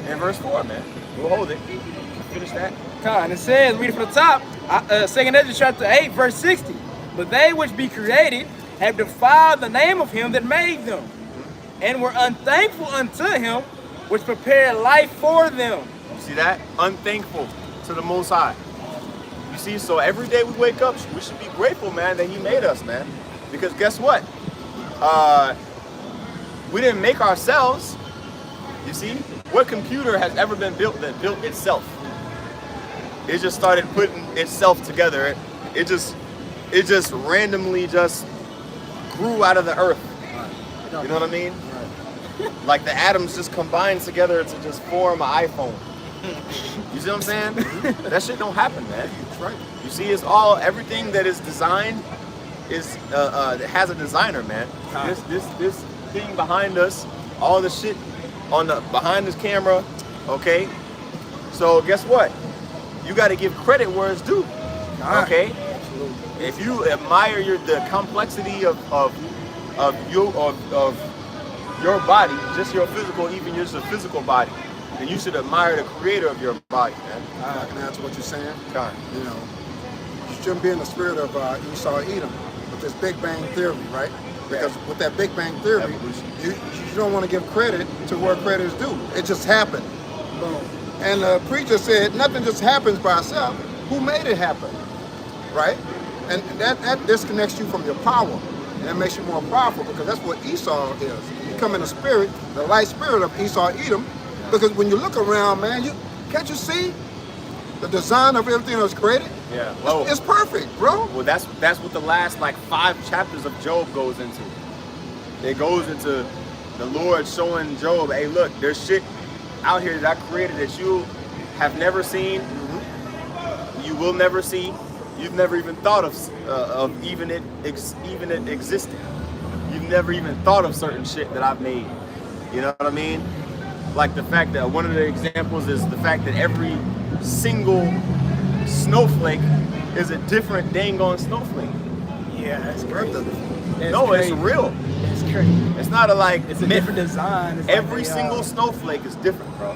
and verse 4, man. We'll hold it. Finish that. And it says, read it from the top, 2 Ezra chapter 8, verse 60. But they which be created have defiled the name of him that made them, and were unthankful unto him which prepared life for them. You see that? Unthankful to the Most High. You see, so every day we wake up, we should be grateful, man, that he made us, man. Because guess what? We didn't make ourselves. You see? What computer has ever been built that built itself? It just started putting itself together. It just randomly just grew out of the earth. You know what I mean? Like the atoms just combined together to just form an iPhone. You see what I'm saying? That shit don't happen, man. That's right. You see, everything that is designed is has a designer, man. This thing behind us, all the shit behind this camera, okay? So guess what? You got to give credit where it's due, okay? Absolutely. If you admire the complexity of your body, just your physical, even just a physical body, then you should admire the creator of your body, man. I can answer what you're saying. God. You know, you shouldn't be in the spirit of Esau Edom with this Big Bang Theory, right? Because with that Big Bang Theory, Evolution. you don't want to give credit to where credit is due. It just happened. Boom. And the preacher said, nothing just happens by itself. Who made it happen? Right? And that disconnects you from your power. And that makes you more powerful, because that's what Esau is. You come in the spirit, the light spirit of Esau Edom. Because when you look around, man, can't you see the design of everything that was created? Yeah. Well, It's perfect, bro. Well, that's what the last 5 chapters of Job goes into. It goes into the Lord showing Job, hey, look, there's shit out here that I created that you have never seen, you will never see, you've never even thought of even it existing. You've never even thought of certain shit that I've made. You know what I mean? Like the fact that one of the examples is the fact that every single snowflake is a different dang on snowflake. Yeah, that's crazy. It's real. It's crazy. It's not It's a different design. It's Every single snowflake is different, bro.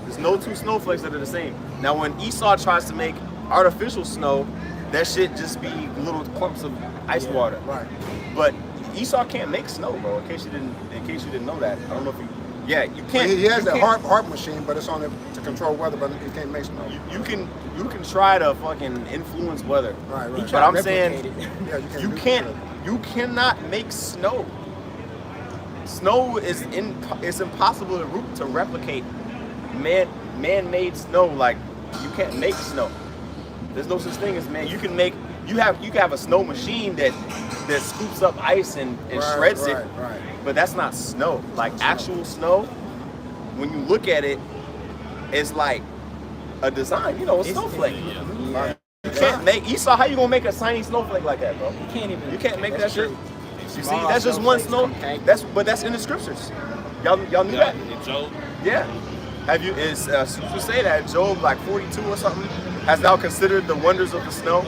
There's no two snowflakes that are the same. Now, when Esau tries to make artificial snow, that shit just be little clumps of ice water. Right. But Esau can't make snow, bro. In case you didn't know that. I don't know if you. Yeah, you can't. He has you that can't- harp machine, but it's on it to control weather, but he can't make snow. You can try to fucking influence weather. Right, right. But I'm saying Yeah, you cannot make snow. Snow is it's impossible to replicate man-made snow. Like, you can't make snow. There's no such thing as man. You can have a snow machine that scoops up ice and shreds it. Right. But that's not snow. Like actual snow, when you look at it, it's like a design. You know, a snowflake. Yeah. You can't make Esau. How you gonna make a tiny snowflake like that, bro? You can't even. You can't make that shit. You see, Small that's just one snow. snowflakes, That's in the scriptures. Y'all knew Yeah, that? and Job. Yeah. Have you? Scriptures say that Job 42 or something has now considered the wonders of the snow,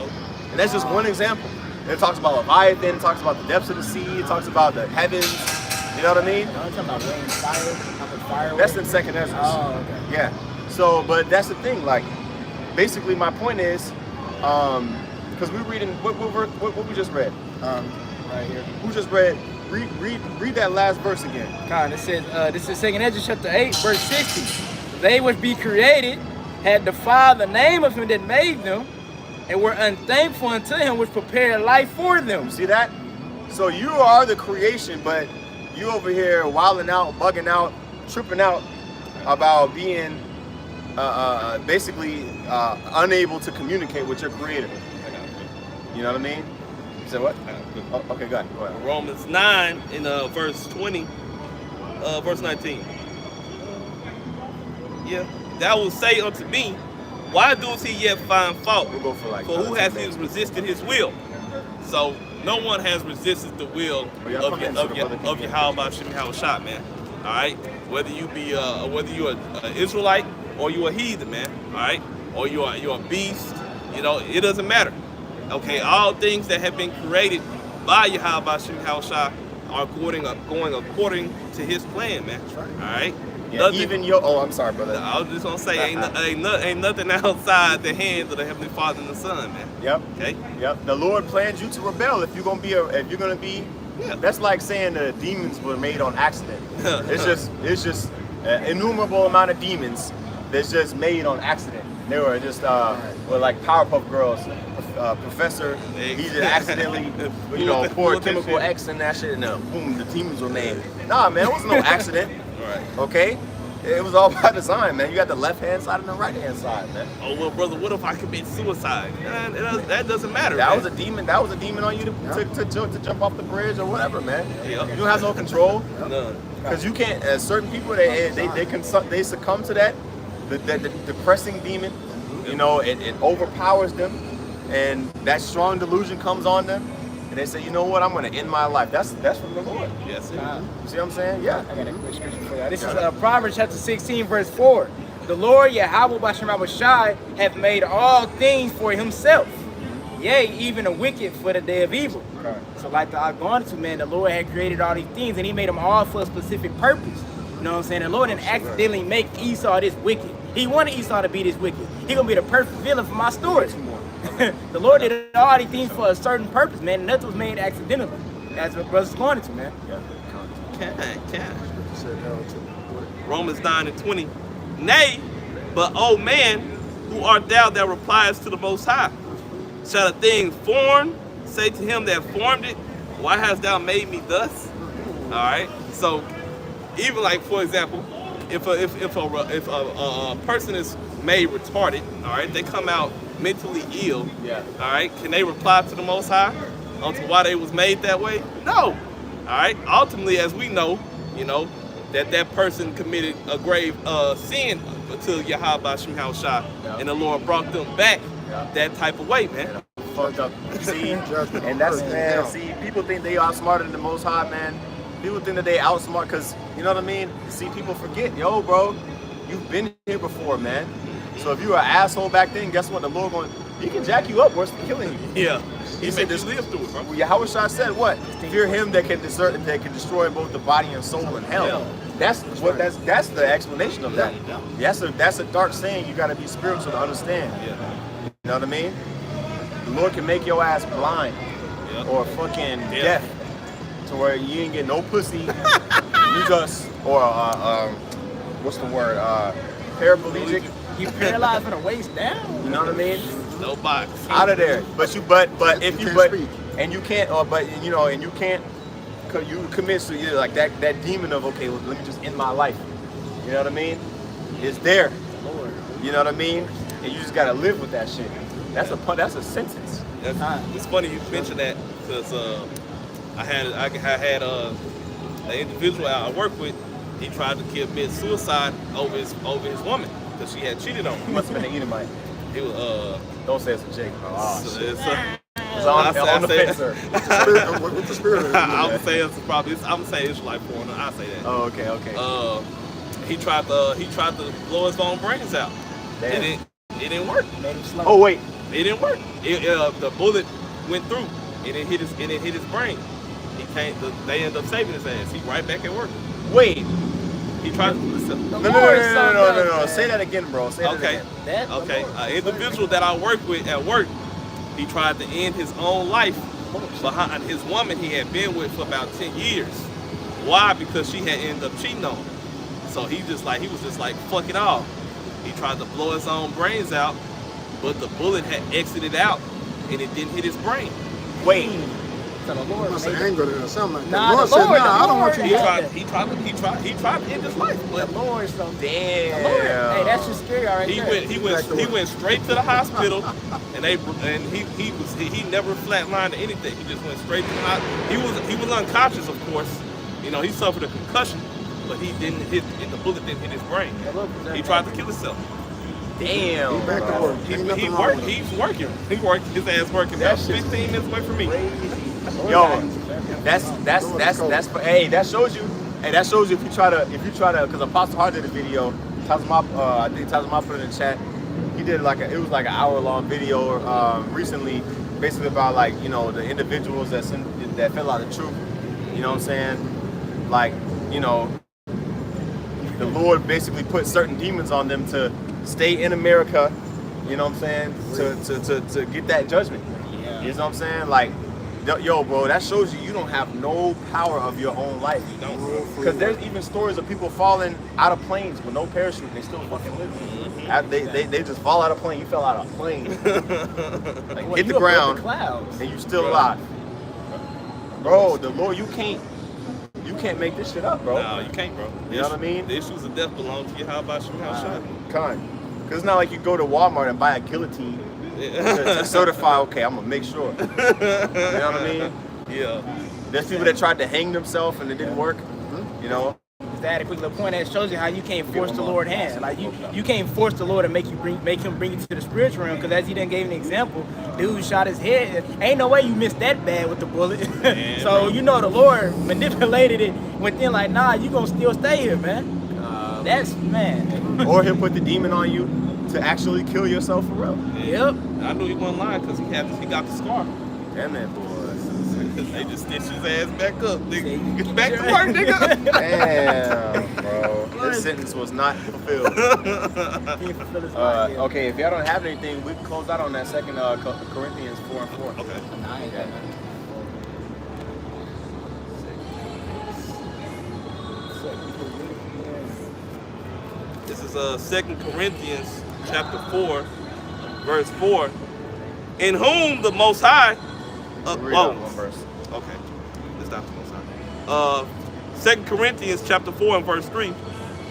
and that's just one example. It talks about Leviathan. It talks about the depths of the sea. It talks about the heavens. You know what I mean? No, I'm talking about rain, fire. That's in 2nd Ezra. Oh, okay. Yeah. So, but that's the thing. Like, basically, my point is, because we're reading what we just read. Right here. Who just read? Read that last verse again. It says, this is 2 Ezra chapter 8, verse 60. They which be created had defiled the name of him that made them, and were unthankful unto him which prepared life for them. You see that? So you are the creation, but you over here wilding out, bugging out, tripping out about being basically unable to communicate with your creator. You know what I mean? You said what? Oh, okay, go ahead. Romans 9 in verse 20, verse 19. Yeah. Thou will say unto me, why does he yet find fault? We'll go for like. For who has 10 minutes. resisted his will? So no one has resisted the will of Yahweh Bashim Shot, man. All right. Whether you be whether you're an Israelite or you a heathen, man. All right, or you're a beast. You know, it doesn't matter. Okay, all things that have been created by Yahweh Shem Yahushua are going according to His plan, man. All right. Yeah, even your. Oh, I'm sorry, brother. I was just gonna say, ain't nothing outside the hands of the Heavenly Father and the Son, man. Yep. Okay. Yep. The Lord planned you to rebel. If you're gonna be, Yeah. that's like saying the demons were made on accident. It's just an innumerable amount of demons that's just made on accident. They were just were like Powerpuff Girls. Professor, he just accidentally, poured chemical X in that shit, and boom, the demons were made. Nah, man, it wasn't no accident. Right. Okay, it was all by design, man. You got the left hand side and the right hand side, man. Oh well, brother, what if I commit suicide? That doesn't matter. That man. was a demon. That was a demon on you to jump off the bridge or whatever, man. Yeah. You don't have no control. None. Because you can't. Certain people they succumb to that. The depressing demon, it overpowers them, and that strong delusion comes on them, and they say, you know what, I'm going to end my life. That's from the Lord. Yes. You see what I'm saying? Yeah. I got a quick scripture for that. This is Proverbs chapter 16, verse 4. The Lord Yahweh Bashem Yahushai hath made all things for himself. Yea, even the wicked for the day of evil. Right. So like I've gone to, man, the Lord had created all these things and he made them all for a specific purpose. You know what I'm saying? The Lord didn't accidentally make Esau this wicked. He wanted Esau to be this wicked. He gonna be the perfect villain for my story. The Lord did all these things for a certain purpose, man. Nothing was made accidentally. That's what brothers going into, man. Can. Romans 9:20. Nay, but O man, who art thou that repliest to the Most High? Shall a thing formed say to him that formed it, why hast thou made me thus? All right. So, even like for example, if a person is made retarded, all right, they come out mentally ill. Yeah. All right. Can they reply to the Most High onto why they was made that way? No. All right. Ultimately, as we know, that person committed a grave sin to Yahweh Shem Yahushua, and the Lord brought them back that type of way, man. Fucked up. See, and that's, man, see, people think they are smarter than the Most High, man. People think that they outsmart, because, you know what I mean? See, people forget, yo, bro, you've been here before, man. So if you were an asshole back then, guess what? The Lord he can jack you up worse than killing you. Yeah. He said this. Live through it, bro. Yahweh said what? Fear him that can destroy both the body and soul in hell. That's the explanation of that. That's a dark saying. You got to be spiritual to understand. Yeah. You know what I mean? The Lord can make your ass blind or fucking deaf to where you ain't get no pussy. You just what's the word? Paraplegic. You paralyzed from the waist down. You know what I mean? No box. Out of there. But you commit to like that demon of, okay, well, let me just end my life. You know what I mean? It's there. You know what I mean? And you just gotta live with that shit. That's a sentence. It's funny you mentioned that, because I had an individual I work with. He tried to commit suicide over his woman because she had cheated on him. He must have been an Edomite. He was Don't say it's a Jake. It's on on the fence, sir. What's the spirit? I would say it's probably. I'm gonna say it's like foreigner. I say that. Oh, okay. He tried to blow his own brains out. Damn. It didn't work. Made him slow. Oh wait. It didn't work. The bullet went through. It hit his brain. They ended up saving his ass. He right back at work. Wait. He tried to kill himself. No. Say that again, bro. Say that Okay. again. Okay. An individual that I work with at work, he tried to end his own life behind his woman he had been with for about 10 years. Why? Because she had ended up cheating on him. So he was just like, fuck it all. He tried to blow his own brains out, but the bullet had exited out and it didn't hit his brain. Wait. So the Lord Must made have him. angered it or something like that. Nah, The Lord the said, Lord, nah, the I don't want you Lord, to yeah. He tried to end his life, The but Lord, so Damn. the Lord. Hey, that's just scary, all right he there. went straight to the hospital, and he never flatlined or anything. He just went straight to the hospital. He was unconscious, of course. He suffered a concussion, but the bullet didn't hit his brain. He tried to kill himself. Damn. He back to work. Ain't nothing wrong with it. He's working. His ass working That about shit's 15 minutes away from me. Yo, that shows you. Hey, that shows you if you try to, because Apostle Hart did a video Tazma, I think Tazma put it in the chat. He did it was like an hour-long video recently, basically about like, you know, the individuals that fell out of truth. You know what I'm saying? Like, you know, the Lord basically put certain demons on them to stay in America. You know what I'm saying? To get that judgment. Yeah. You know what I'm saying? Like, yo, bro, that shows you don't have no power of your own life. You don't, bro. Because there's even stories of people falling out of planes with no parachute and they still fucking live. They just fall out of plane. You fell out of plane. Like, Well, hit you the above ground the clouds. and you still Bro. alive. Bro, the Lord, you can't make this shit up, bro. No, you can't, bro. You know what I mean? The issues of death belong to you. How about you? How shot? Because it's not like you go to Walmart and buy a guillotine to certify, okay, I'm gonna make sure. You know what I mean? Yeah. There's people that tried to hang themselves and it didn't work. You know? To add a quick little point, that shows you how you can't force the Lord's hand. Like you can't force the Lord to make him bring you to the spiritual realm. Because as he done gave an example, dude shot his head. Ain't no way you missed that bad with the bullet. So you know the Lord manipulated it within. Like, nah, you gonna still stay here, man. That's man. Or he'll put the demon on you to actually kill yourself for real. Yep. I knew he wasn't lying because he got the scar. Damn that boy. They just stitched his ass back up, nigga. Get back to work, nigga. Damn, bro. This sentence was not fulfilled. Okay, if y'all don't have anything, we can close out on that second Corinthians 4 and 4. Okay. Yeah. This is 2 Corinthians chapter 4, verse 4. In whom the Most High... Read out one verse. Okay. That's not the Most High. 2 Corinthians chapter 4 and verse 3.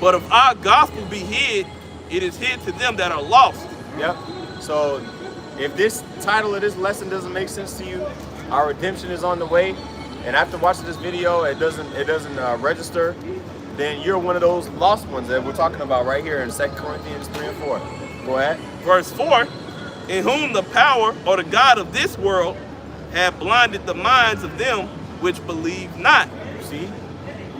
But if our gospel be hid, it is hid to them that are lost. Yep. So if this title of this lesson doesn't make sense to you, our redemption is on the way. And after watching this video, it doesn't register, then you're one of those lost ones that we're talking about right here in 2 Corinthians 3 and 4. Go ahead. Verse 4. In whom the power or the God of this world have blinded the minds of them which believe not. You see?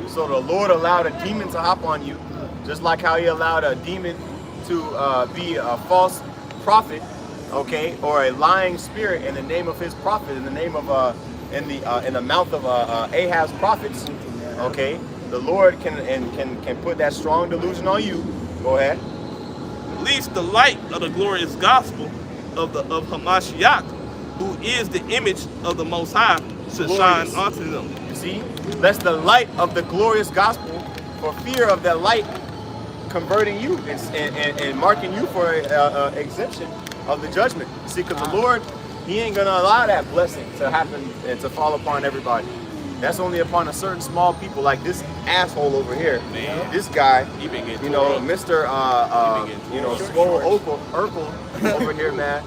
So the Lord allowed a demon to hop on you, just like how he allowed a demon to be a false prophet, okay, or a lying spirit in the name of his prophet, in the name of in the mouth of Ahab's prophets, okay. The Lord can put that strong delusion on you. Go ahead. Lest the light of the glorious gospel of Hamashiach, who is the image of the Most High, should shine unto them. You see? Lest the light of the glorious gospel, for fear of that light converting you and marking you for exemption of the judgment. See, because the Lord, he ain't gonna allow that blessing to happen and to fall upon everybody. That's only upon a certain small people, like this asshole over here. Man. This guy, He been getting you know, tore up. Mr. You know, Swole Urkel over here, man.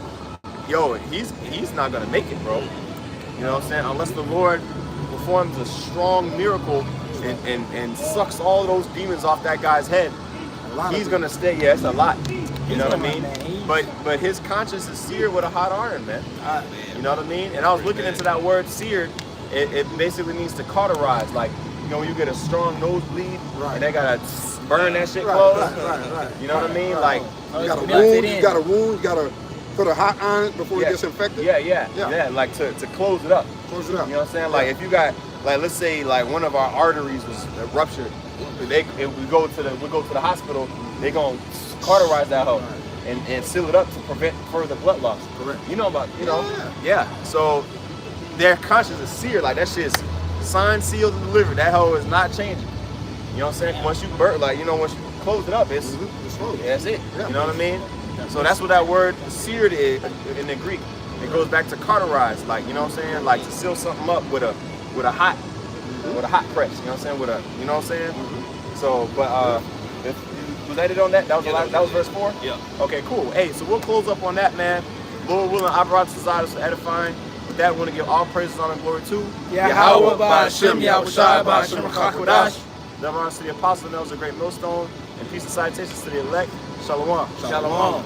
Yo, he's not gonna make it, bro. You know what I'm saying? Unless the Lord performs a strong miracle and sucks all those demons off that guy's head, he's gonna stay. Yeah, it's a lot. You know what I mean? But his conscience is seared with a hot iron, man. You know what I mean? And I was looking into that word seared. It basically means to cauterize. Like, you know, when you get a strong nosebleed and they gotta burn that shit close. Right. You know what I mean? Like, You got a wound, you gotta put a hot iron before it gets infected. Yeah. Like to close it up. Close it up. You know what I'm saying? Like if you got, like, let's say like one of our arteries was ruptured, we go to the hospital, they gonna cauterize that hole and seal it up to prevent further blood loss. Correct. You know about, you know? Yeah. So their conscience is seared. Like that shit's signed, sealed, and delivered. That hole is not changing. You know what I'm saying? Once you burn, like, you know, once you close it up, it's that's it. Yeah. You know what I mean? So that's what that word seared is in the Greek. It goes back to cauterize, like, you know what I'm saying? Like to seal something up with a hot press, you know what I'm saying? You know what I'm saying? So, but was that it on that? That was verse 4? Yeah. Okay, cool. Hey, so we'll close up on that, man. Lord willing, I brought this out as edifying. With that, we want to give all praises, honor, and glory to Yahweh Ba'Hashem, Yahushua Ba'Hashem HaKadosh. Love honors to the apostle, nails a great millstone, and peace and salutations to the elect. Shalom. Shalom.